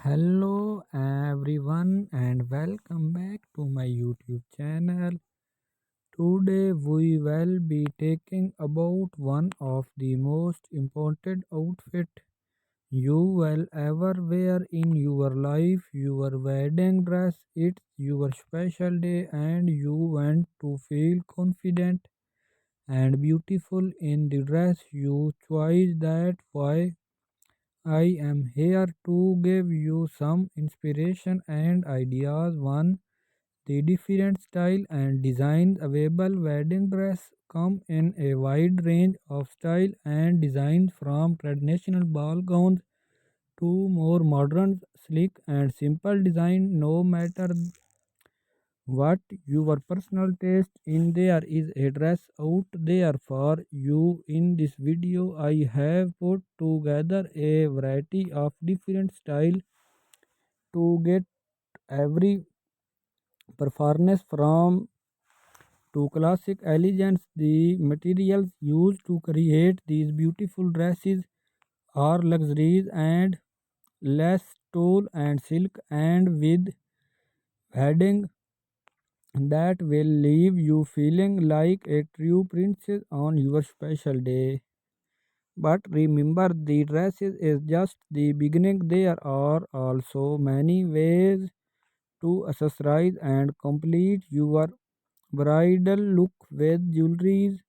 Hello everyone and welcome back to my YouTube channel. Today we will be talking about one of the most important outfit you will ever wear in your life, your wedding dress. It's your special day and you want to feel confident and beautiful in the dress you choose. That why I am here to give you some inspiration and ideas. One, the different style and designs available. Wedding dress come in a wide range of style and designs, from traditional ball gowns to more modern, sleek and simple design. No matter what your personal taste in, there is a dress out there for you. In this video I have put together a variety of different style to get every performance from to classic elegance. The materials used to create these beautiful dresses are luxuries and less tulle and silk, and with padding that will leave you feeling like a true princess on your special day. But remember, the dresses is just the beginning. There are also many ways to accessorize and complete your bridal look with jewelries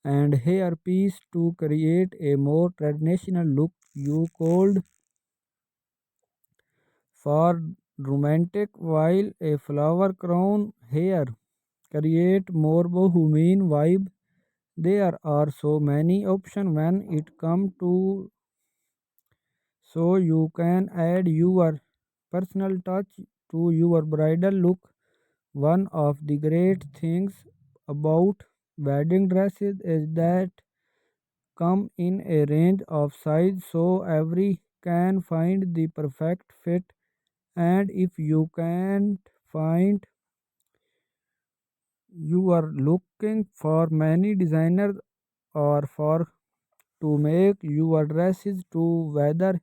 and hairpiece to create a more traditional look. You could for romantic, while a flower crown hair create more bohemian vibe. There are so many options when it come to, so you can add your personal touch to your bridal look. One of the great things about wedding dresses is that come in a range of size, so every can find the perfect fit. And if you can't find, you are looking for many designers or for to make your dresses to, whether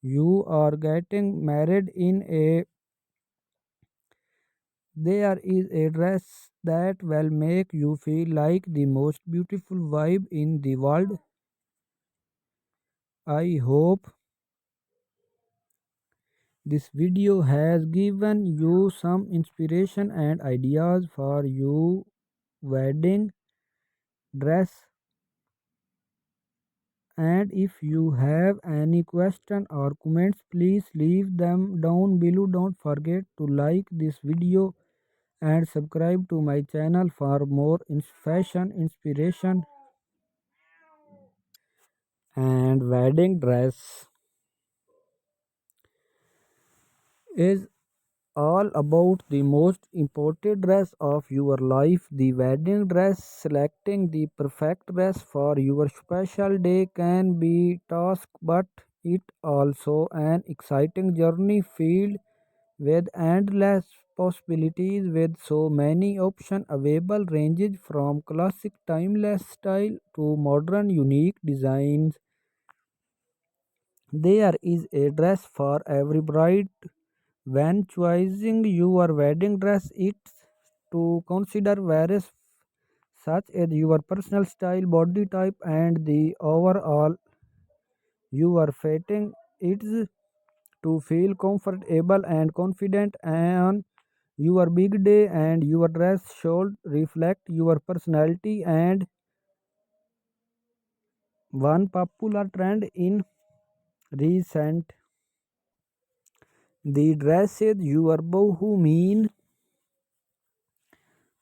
you are getting married in a, there is a dress that will make you feel like the most beautiful vibe in the world. I hope this video has given you some inspiration and ideas for your wedding dress. And if you have any question or comments, please leave them down below. Don't forget to like this video and subscribe to my channel for more fashion inspiration and wedding dress is all about the most important dress of your life, the wedding dress. Selecting the perfect dress for your special day can be task, but it also an exciting journey filled with endless possibilities. With so many options available, ranges from classic timeless style to modern unique designs, there is a dress for every bride. When choosing your wedding dress, it's to consider various such as your personal style, body type, and the overall you are fitting. It's to feel comfortable and confident on your big day, and your dress should reflect your personality. And one popular trend in recent, the dresses your bohemian.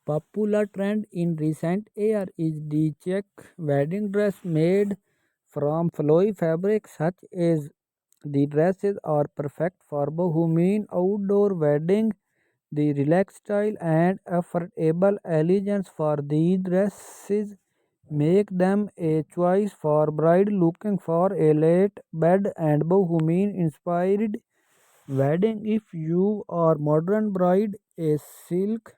Popular trend in recent year is the check wedding dress made from flowy fabric, such as the dresses are perfect for bohemian outdoor wedding. The relaxed style and affordable elegance for these dresses make them a choice for bride looking for a late bed and bohemian inspired wedding. If you are modern bride, a silk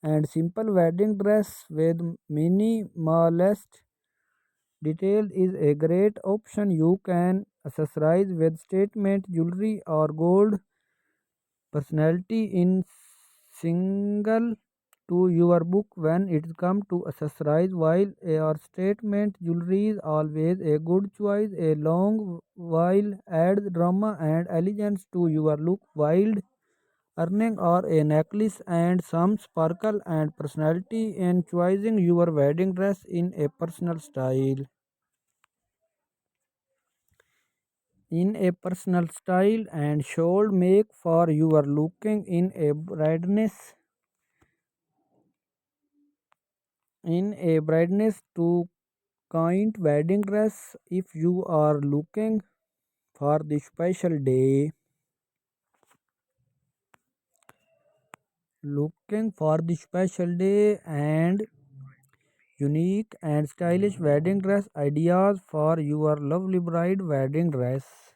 and simple wedding dress with minimalist detail is a great option. You can accessorize with statement jewelry or gold personality in single to your book when it comes to accessories. While your statement jewelry is always a good choice, a long while adds drama and elegance to your look. Wild earning or a necklace and some sparkle and personality in choosing your wedding dress in a personal style. And should make for your looking in a brightness to kind wedding dress if you are for the special day looking for the special day and unique and stylish wedding dress ideas for your lovely bride wedding dress.